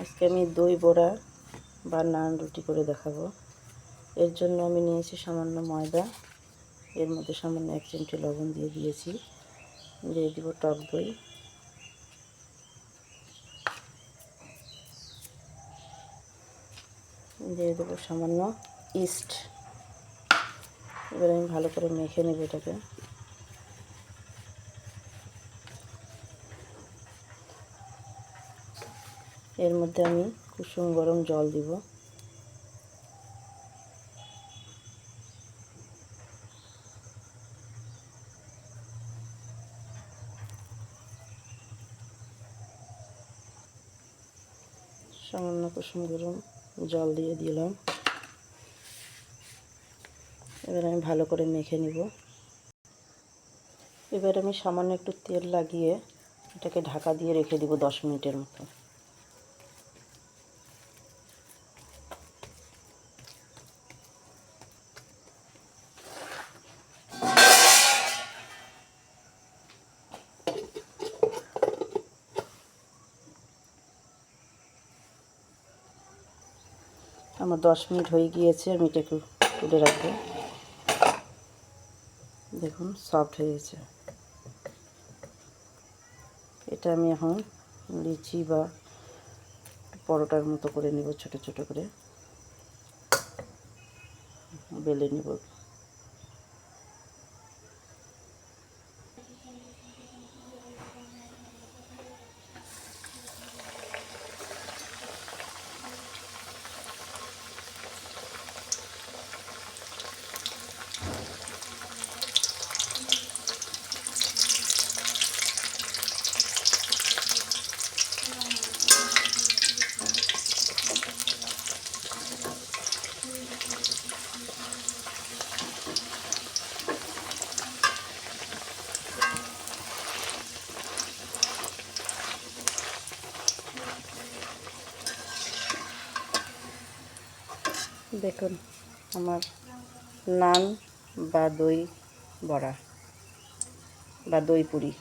আজকে আমি দই বড়া বা নান রুটি করে দেখাবো। এর জন্য আমি নিয়েছি সামান্য ময়দা, এর মধ্যে সামান্য 1 চিমটি লবণ দিয়ে দিয়েছি। দিয়ে দিব টক দই, দিয়ে দেবো সামান্য ইস্ট। এবার আমি ভালো করে মেখে নেব এটাকে। এর মধ্যে আমি কুসুম গরম জল দিব। সামান্য কুসুম গরম জল দিয়ে দিলাম। এবার আমি ভালো করে মেখে নিব। এবার আমি সামান্য একটু তেল লাগিয়ে এটাকে ঢাকা দিয়ে রেখে দিব 10 মিনিটের মতো। আমার 10 মিনিট হয়ে গিয়েছে, আমি এটাকে তুলে রাখবো। দেখুন সফট হয়ে গেছে। এটা আমি এখন লিচি বা পরোটার মতো করে নিব, ছোট ছোট করে বেলে নিব। দেখুন আমার নান বা দই বড়া বা দই পুরি